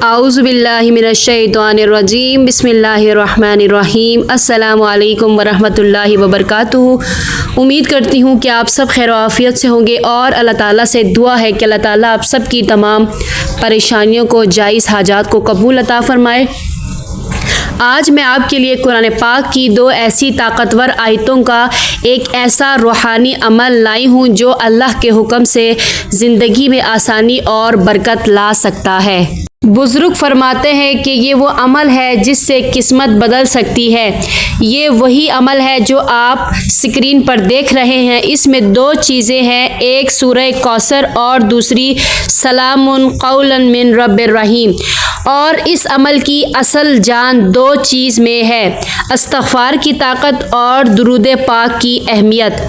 اعوذ باللہ من الشیطان الرجیم بسم اللہ الرحمن الرحیم السلام علیکم ورحمۃ اللہ وبرکاتہ۔ امید کرتی ہوں کہ آپ سب خیر و عافیت سے ہوں گے اور اللہ تعالیٰ سے دعا ہے کہ اللہ تعالیٰ آپ سب کی تمام پریشانیوں کو، جائز حاجات کو قبول عطا فرمائے۔ آج میں آپ کے لیے قرآن پاک کی دو ایسی طاقتور آیتوں کا ایک ایسا روحانی عمل لائی ہوں جو اللہ کے حکم سے زندگی میں آسانی اور برکت لا سکتا ہے۔ بزرگ فرماتے ہیں کہ یہ وہ عمل ہے جس سے قسمت بدل سکتی ہے۔ یہ وہی عمل ہے جو آپ سکرین پر دیکھ رہے ہیں۔ اس میں دو چیزیں ہیں، ایک سورہ کوثر اور دوسری سلام قولا من رب الرحیم۔ اور اس عمل کی اصل جان دو چیز میں ہے، استغفار کی طاقت اور درود پاک کی اہمیت۔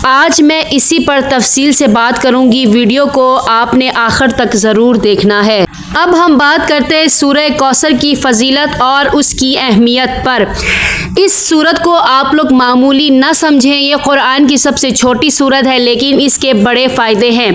آج میں اسی پر تفصیل سے بات کروں گی، ویڈیو کو آپ نے آخر تک ضرور دیکھنا ہے۔ اب ہم بات کرتے ہیں سورہ کوثر کی فضیلت اور اس کی اہمیت پر۔ اس سورت کو آپ لوگ معمولی نہ سمجھیں، یہ قرآن کی سب سے چھوٹی سورت ہے لیکن اس کے بڑے فائدے ہیں۔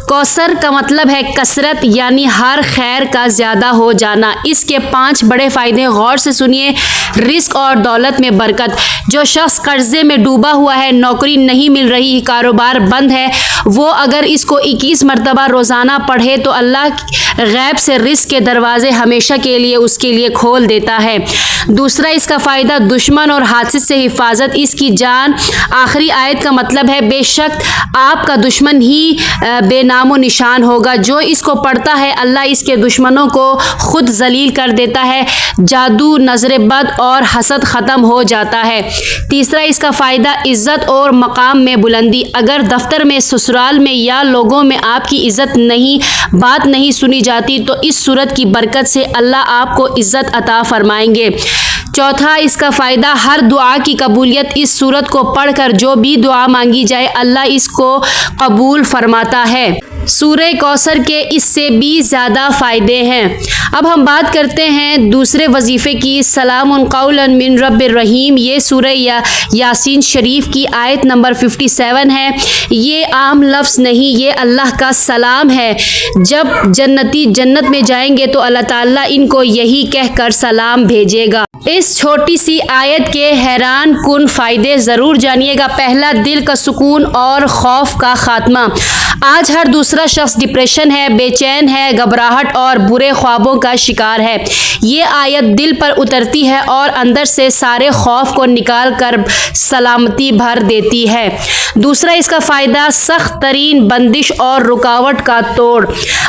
کوثر کا مطلب ہے کثرت، یعنی ہر خیر کا زیادہ ہو جانا۔ اس کے 5 بڑے فائدے غور سے سنیے۔ رزق اور دولت میں برکت۔ جو شخص قرضے میں ڈوبا ہوا ہے، نوکری نہیں مل رہی، کاروبار بند ہے، وہ اگر اس کو 21 مرتبہ روزانہ پڑھے تو اللہ غیب سے رزق کے دروازے ہمیشہ کے لیے اس کے لیے کھول دیتا ہے۔ دوسرا اس کا فائدہ دشمن اور حادثے سے حفاظت۔ اس کی جان آخری آیت کا مطلب ہے بے شک آپ کا دشمن ہی بے نام و نشان ہوگا۔ جو اس کو پڑھتا ہے اللہ اس کے دشمنوں کو خود ذلیل کر دیتا ہے، جادو، نظر بد اور حسد ختم ہو جاتا ہے۔ تیسرا اس کا فائدہ عزت اور مقام میں بلندی۔ اگر دفتر میں، سسرال میں یا لوگوں میں آپ کی عزت نہیں، بات نہیں سنی جاتی تو اس سورت کی برکت سے اللہ آپ کو عزت عطا فرمائیں گے۔ چوتھا اس کا فائدہ ہر دعا کی قبولیت۔ اس سورت کو پڑھ کر جو بھی دعا مانگی جائے اللہ اس کو قبول فرماتا ہے۔ سورہ کوثر کے اس سے بھی زیادہ فائدے ہیں۔ اب ہم بات کرتے ہیں دوسرے وظیفے کی، سلام قولا من رب الرحیم۔ یہ سورہ یاسین شریف کی آیت نمبر 57 ہے۔ یہ عام لفظ نہیں، یہ اللہ کا سلام ہے۔ جب جنتی جنت میں جائیں گے تو اللہ تعالیٰ ان کو یہی کہہ کر سلام بھیجے گا۔ اس چھوٹی سی آیت کے حیران کن فائدے ضرور جانیے گا۔ پہلا، دل کا سکون اور خوف کا خاتمہ۔ آج ہر دوسرا شخص ڈپریشن ہے، بے چین ہے، گھبراہٹ اور برے خوابوں کا شکار ہے۔ یہ آیت دل پر اترتی ہے اور اندر سے سارے خوف کو نکال کر سلامتی بھر دیتی ہے۔ دوسرا اس کا فائدہ سخت ترین بندش اور رکاوٹ کا توڑ۔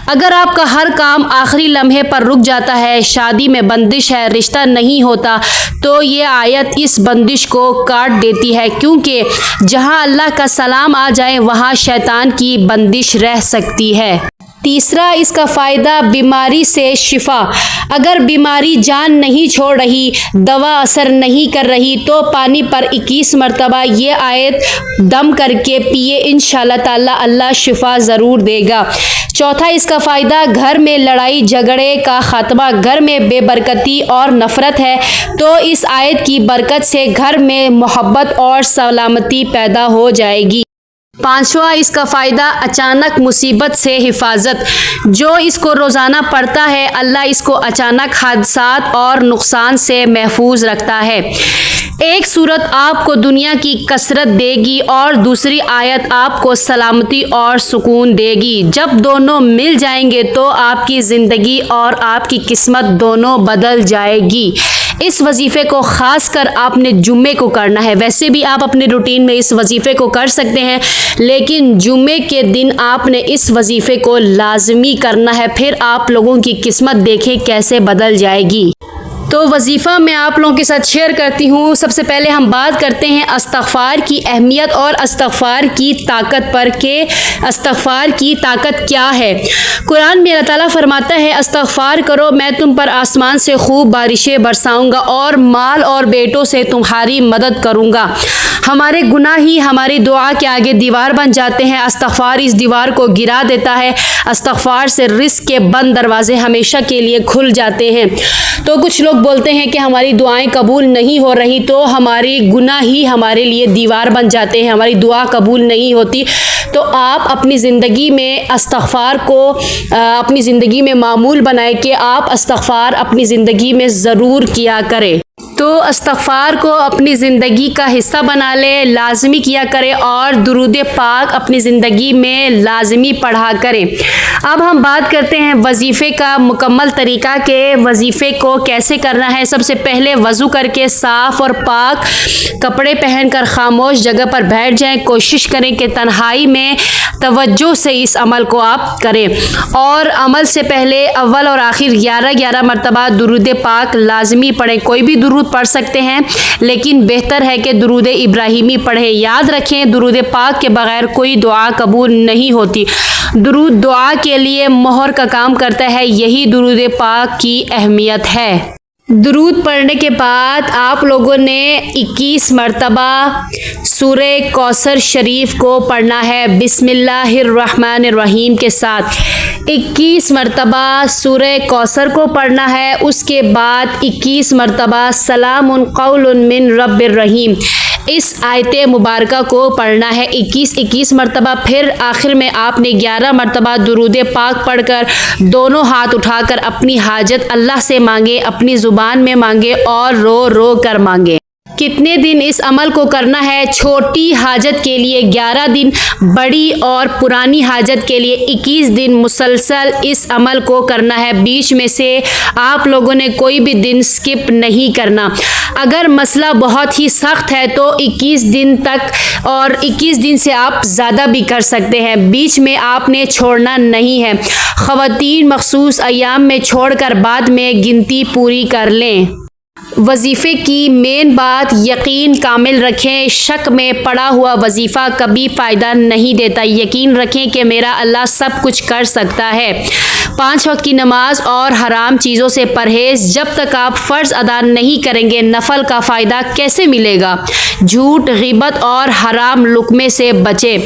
اگر آپ کا ہر کام آخری لمحے پر رک جاتا ہے، شادی میں بندش ہے، رشتہ نہیں ہوتا، تو یہ آیت اس بندش کو کاٹ دیتی ہے، کیونکہ جہاں اللہ کا سلام آ جائے وہاں شیطان کی بندش رہ سکتی ہے۔ تیسرا اس کا فائدہ بیماری سے شفا۔ اگر بیماری جان نہیں چھوڑ رہی، دوا اثر نہیں کر رہی تو پانی پر 21 مرتبہ یہ آیت دم کر کے پیے، انشاءاللہ تعالی اللہ شفا ضرور دے گا۔ چوتھا اس کا فائدہ گھر میں لڑائی جھگڑے کا خاتمہ۔ گھر میں بے برکتی اور نفرت ہے تو اس آیت کی برکت سے گھر میں محبت اور سلامتی پیدا ہو جائے گی۔ پانچواں اس کا فائدہ اچانک مصیبت سے حفاظت۔ جو اس کو روزانہ پڑھتا ہے اللہ اس کو اچانک حادثات اور نقصان سے محفوظ رکھتا ہے۔ ایک سورت آپ کو دنیا کی کثرت دے گی اور دوسری آیت آپ کو سلامتی اور سکون دے گی۔ جب دونوں مل جائیں گے تو آپ کی زندگی اور آپ کی قسمت دونوں بدل جائے گی۔ اس وظیفے کو خاص کر آپ نے جمعے کو کرنا ہے۔ ویسے بھی آپ اپنے روٹین میں اس وظیفے کو کر سکتے ہیں لیکن جمعے کے دن آپ نے اس وظیفے کو لازمی کرنا ہے، پھر آپ لوگوں کی قسمت دیکھیں کیسے بدل جائے گی۔ تو وظیفہ میں آپ لوگوں کے ساتھ شیئر کرتی ہوں۔ سب سے پہلے ہم بات کرتے ہیں استغفار کی اہمیت اور استغفار کی طاقت پر کہ استغفار کی طاقت کیا ہے۔ قرآن میں اللہ تعالیٰ فرماتا ہے استغفار کرو، میں تم پر آسمان سے خوب بارشیں برساؤں گا اور مال اور بیٹوں سے تمہاری مدد کروں گا۔ ہمارے گناہ ہی ہماری دعا کے آگے دیوار بن جاتے ہیں، استغفار اس دیوار کو گرا دیتا ہے۔ استغفار سے رزق کے بند دروازے ہمیشہ کے لیے کھل جاتے ہیں۔ تو کچھ لوگ بولتے ہیں کہ ہماری دعائیں قبول نہیں ہو رہی تو ہماری گناہ ہی ہمارے لیے دیوار بن جاتے ہیں، ہماری دعا قبول نہیں ہوتی۔ تو آپ اپنی زندگی میں استغفار کو اپنی زندگی میں معمول بنائیں کہ آپ استغفار اپنی زندگی میں ضرور کیا کریں۔ تو استغفار کو اپنی زندگی کا حصہ بنا لے، لازمی کیا کرے اور درود پاک اپنی زندگی میں لازمی پڑھا کریں۔ اب ہم بات کرتے ہیں وظیفے کا مکمل طریقہ کہ وظیفے کو کیسے کرنا ہے۔ سب سے پہلے وضو کر کے صاف اور پاک کپڑے پہن کر خاموش جگہ پر بیٹھ جائیں۔ کوشش کریں کہ تنہائی میں توجہ سے اس عمل کو آپ کریں اور عمل سے پہلے اول اور آخر 11 مرتبہ درود پاک لازمی پڑھیں۔ کوئی بھی درود پڑھ سکتے ہیں لیکن بہتر ہے کہ درود ابراہیمی پڑھیں۔ یاد رکھیں درود پاک کے بغیر کوئی دعا قبول نہیں ہوتی۔ درود دعا کے لیے مہر کا کام کرتا ہے، یہی درود پاک کی اہمیت ہے۔ درود پڑھنے کے بعد آپ لوگوں نے 21 مرتبہ سورہ کوثر شریف کو پڑھنا ہے بسم اللہ الرحمن الرحیم کے ساتھ۔ 21 مرتبہ سورہ کوثر کو پڑھنا ہے، اس کے بعد 21 مرتبہ سلام قول من رب الرحیم اس آیت مبارکہ کو پڑھنا ہے 21 مرتبہ۔ پھر آخر میں آپ نے 11 مرتبہ درود پاک پڑھ کر دونوں ہاتھ اٹھا کر اپنی حاجت اللہ سے مانگے، اپنی زبان میں مانگے اور رو رو کر مانگے۔ کتنے دن اس عمل کو کرنا ہے؟ چھوٹی حاجت کے لیے 11 دن، بڑی اور پرانی حاجت کے لیے 21 دن مسلسل اس عمل کو کرنا ہے۔ بیچ میں سے آپ لوگوں نے کوئی بھی دن سکپ نہیں کرنا۔ اگر مسئلہ بہت ہی سخت ہے تو 21 دن تک اور 21 دن سے آپ زیادہ بھی کر سکتے ہیں، بیچ میں آپ نے چھوڑنا نہیں ہے۔ خواتین مخصوص ایام میں چھوڑ کر بعد میں گنتی پوری کر لیں۔ وظیفے کی مین بات یقین کامل رکھیں، شک میں پڑا ہوا وظیفہ کبھی فائدہ نہیں دیتا۔ یقین رکھیں کہ میرا اللہ سب کچھ کر سکتا ہے۔ 5 وقت کی نماز اور حرام چیزوں سے پرہیز۔ جب تک آپ فرض ادا نہیں کریں گے نفل کا فائدہ کیسے ملے گا؟ جھوٹ، غیبت اور حرام لقمے سے بچیں۔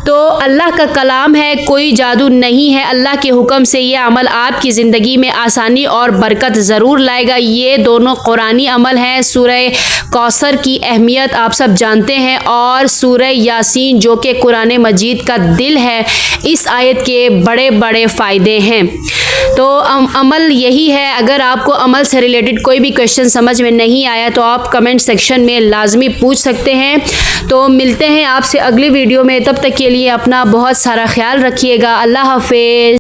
تو اللہ کا کلام ہے، کوئی جادو نہیں ہے۔ اللہ کے حکم سے یہ عمل آپ کی زندگی میں آسانی اور برکت ضرور لائے گا۔ یہ دونوں قرآنی عمل ہیں۔ سورہ کوثر کی اہمیت آپ سب جانتے ہیں اور سورہ یاسین جو کہ قرآن مجید کا دل ہے، اس آیت کے بڑے بڑے فائدے ہیں۔ تو عمل یہی ہے۔ اگر آپ کو عمل سے ریلیٹڈ کوئی بھی کویشچن سمجھ میں نہیں آیا تو آپ کمنٹ سیکشن میں لازمی پوچھ سکتے ہیں۔ تو ملتے ہیں آپ سے اگلی ویڈیو میں، تب تک کے لیے اپنا بہت سارا خیال رکھیے گا۔ اللہ حافظ۔